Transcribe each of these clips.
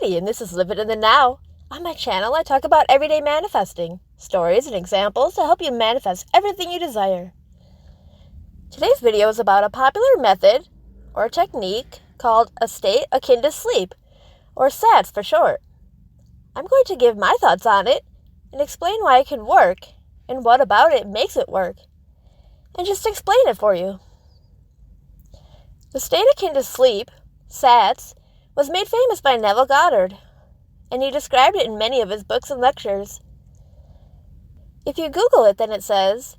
Katie, and this is Live It in the Now. On my channel, I talk about everyday manifesting, stories and examples to help you manifest everything you desire. Today's video is about a popular method or technique called a state akin to sleep, or SATS for short. I'm going to give my thoughts on it and explain why it can work and what about it makes it work, and just explain it for you. The state akin to sleep, SATS, was made famous by Neville Goddard, and he described it in many of his books and lectures. If you Google it, then it says,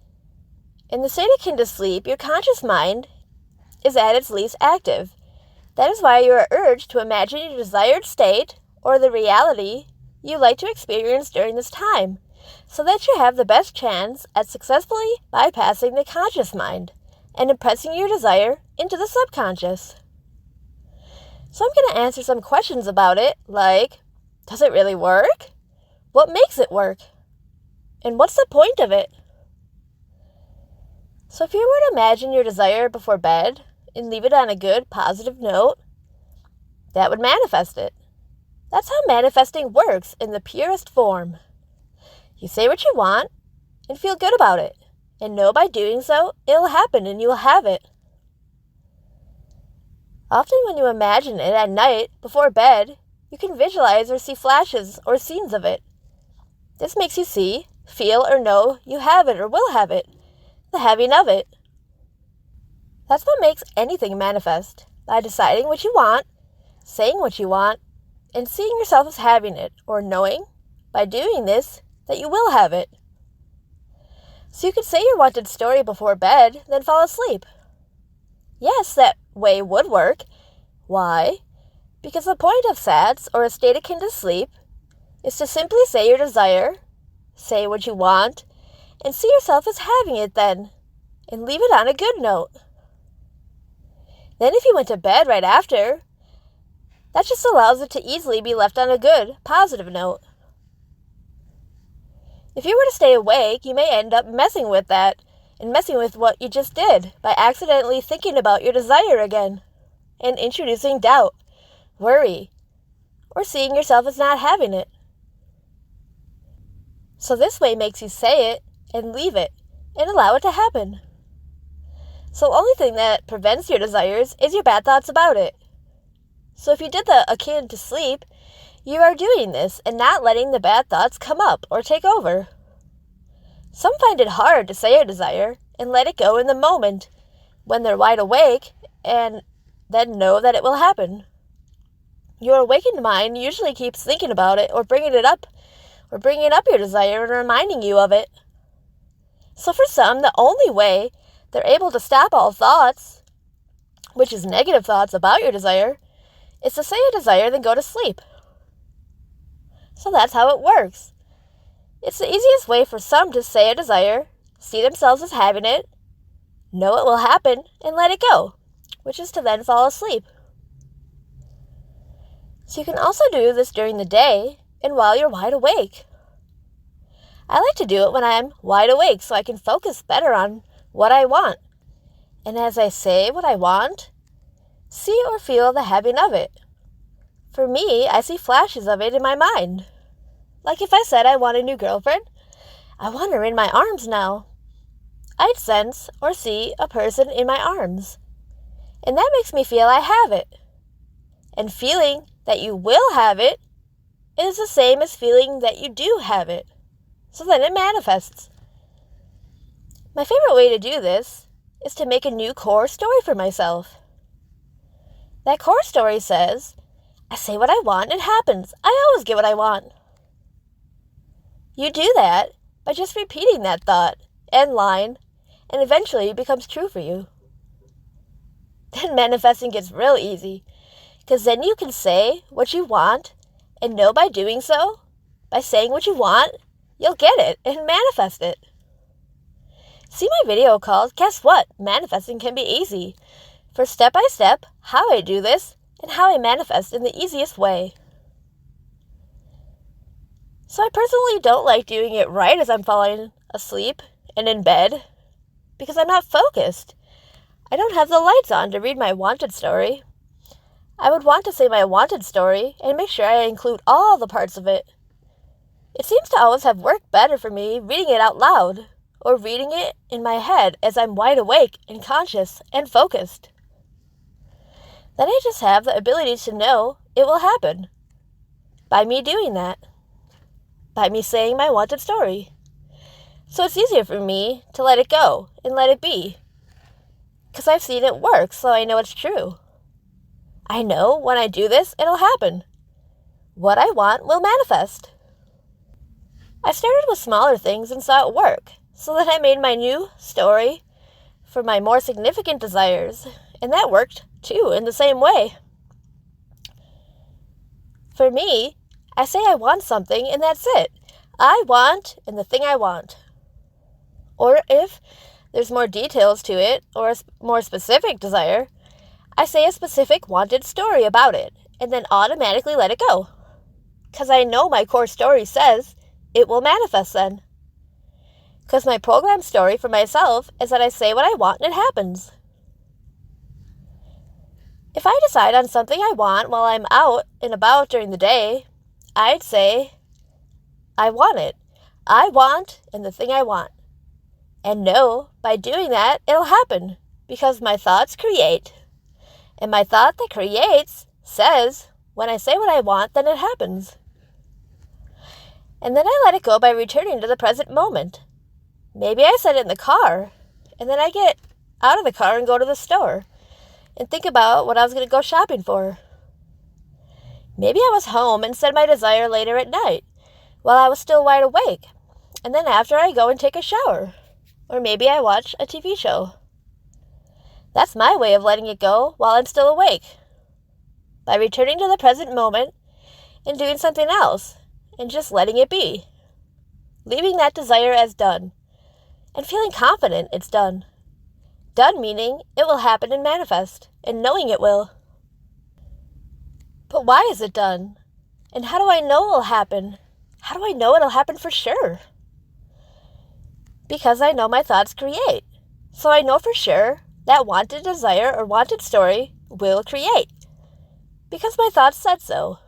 in the state akin to sleep, your conscious mind is at its least active. That is why you are urged to imagine your desired state or the reality you like to experience during this time, so that you have the best chance at successfully bypassing the conscious mind and impressing your desire into the subconscious. So I'm going to answer some questions about it, like, does it really work? What makes it work? And what's the point of it? So if you were to imagine your desire before bed and leave it on a good, positive note, that would manifest it. That's how manifesting works in the purest form. You say what you want and feel good about it, and know by doing so, it'll happen and you will have it. Often when you imagine it at night before bed, you can visualize or see flashes or scenes of it. This makes you see, feel, or know you have it or will have it, the having of it. That's what makes anything manifest, by deciding what you want, saying what you want, and seeing yourself as having it, or knowing, by doing this, that you will have it. So you could say your wanted story before bed, then fall asleep. Yes, that way would work. Why? Because the point of SATS, or a state akin to sleep, is to simply say your desire, say what you want, and see yourself as having it then, and leave it on a good note. Then if you went to bed right after, that just allows it to easily be left on a good, positive note. If you were to stay awake, you may end up messing with that, and messing with what you just did by accidentally thinking about your desire again, and introducing doubt, worry, or seeing yourself as not having it. So this way makes you say it and leave it and allow it to happen. So the only thing that prevents your desires is your bad thoughts about it. So if you did the akin to sleep, you are doing this and not letting the bad thoughts come up or take over. Some find it hard to say a desire and let it go in the moment when they're wide awake and then know that it will happen. Your awakened mind usually keeps thinking about it or bringing up your desire and reminding you of it. So for some, the only way they're able to stop all thoughts, which is negative thoughts about your desire, is to say a desire then go to sleep. So that's how it works. It's the easiest way for some to say a desire, see themselves as having it, know it will happen, and let it go, which is to then fall asleep. So you can also do this during the day and while you're wide awake. I like to do it when I'm wide awake so I can focus better on what I want. And as I say what I want, see or feel the having of it. For me, I see flashes of it in my mind. Like if I said I want a new girlfriend, I want her in my arms now. I'd sense or see a person in my arms. And that makes me feel I have it. And feeling that you will have it is the same as feeling that you do have it. So then it manifests. My favorite way to do this is to make a new core story for myself. That core story says, I say what I want, it happens. I always get what I want. You do that by just repeating that thought and line, and eventually it becomes true for you. Then manifesting gets real easy, because then you can say what you want and know by doing so, by saying what you want, you'll get it and manifest it. See my video called Guess What? Manifesting Can Be Easy for step-by-step how I do this and how I manifest in the easiest way. So I personally don't like doing it right as I'm falling asleep and in bed because I'm not focused. I don't have the lights on to read my wanted story. I would want to say my wanted story and make sure I include all the parts of it. It seems to always have worked better for me reading it out loud or reading it in my head as I'm wide awake and conscious and focused. Then I just have the ability to know it will happen by me doing that, by me saying my wanted story. So it's easier for me to let it go and let it be, because I've seen it work, so I know it's true. I know when I do this, it'll happen. What I want will manifest. I started with smaller things and saw it work, so then I made my new story for my more significant desires, and that worked too in the same way. For me, I say I want something and that's it. I want and the thing I want. Or if there's more details to it or a more specific desire, I say a specific wanted story about it and then automatically let it go. Because I know my core story says it will manifest then. Because my program story for myself is that I say what I want and it happens. If I decide on something I want while I'm out and about during the day, I'd say, I want it. I want and the thing I want. And know by doing that, it'll happen because my thoughts create. And my thought that creates says, when I say what I want, then it happens. And then I let it go by returning to the present moment. Maybe I said it in the car, and then I get out of the car and go to the store and think about what I was going to go shopping for. Maybe I was home and said my desire later at night while I was still wide awake, and then after I go and take a shower. Or maybe I watch a TV show. That's my way of letting it go while I'm still awake. By returning to the present moment and doing something else and just letting it be. Leaving that desire as done and feeling confident it's done. Done meaning it will happen and manifest and knowing it will. But why is it done? And how do I know it'll happen? How do I know it'll happen for sure? Because I know my thoughts create. So I know for sure that wanted desire or wanted story will create. Because my thoughts said so.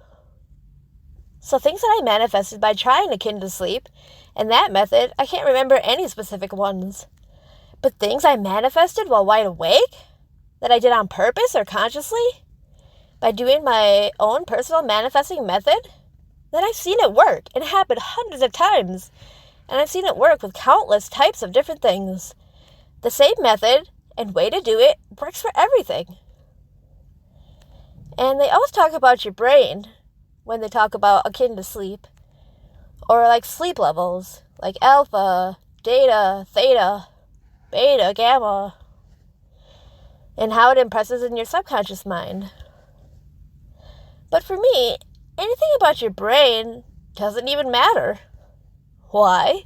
So things that I manifested by trying Akin to Sleep, and that method, I can't remember any specific ones. But things I manifested while wide awake, that I did on purpose or consciously, by doing my own personal manifesting method, then I've seen it work and happen hundreds of times. And I've seen it work with countless types of different things. The same method and way to do it works for everything. And they always talk about your brain when they talk about akin to sleep. Or like sleep levels, like alpha, delta, theta, beta, gamma. And how it impresses in your subconscious mind. But for me, anything about your brain doesn't even matter. Why?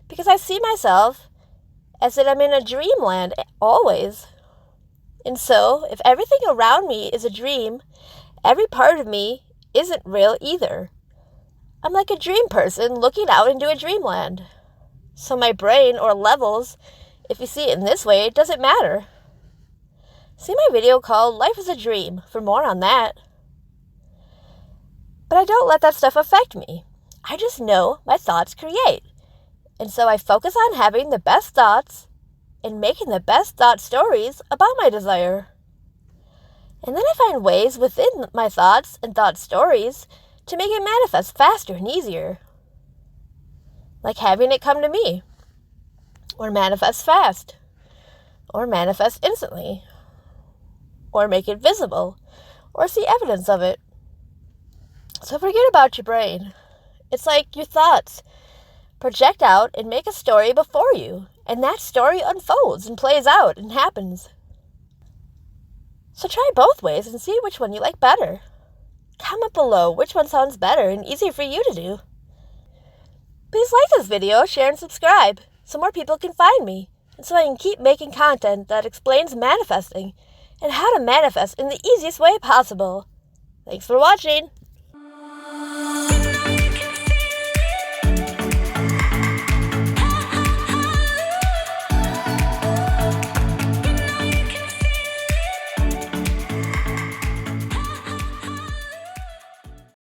Because I see myself as that I'm in a dreamland always. And so, if everything around me is a dream, every part of me isn't real either. I'm like a dream person looking out into a dreamland. So my brain or levels, if you see it in this way, it doesn't matter. See my video called Life is a Dream for more on that. But I don't let that stuff affect me. I just know my thoughts create. And so I focus on having the best thoughts and making the best thought stories about my desire. And then I find ways within my thoughts and thought stories to make it manifest faster and easier. Like having it come to me. Or manifest fast. Or manifest instantly. Or make it visible. Or see evidence of it. So forget about your brain. It's like your thoughts project out and make a story before you, and that story unfolds and plays out and happens. So try both ways and see which one you like better. Comment below which one sounds better and easier for you to do. Please like this video, share, and subscribe so more people can find me, and so I can keep making content that explains manifesting and how to manifest in the easiest way possible. Thanks for watching.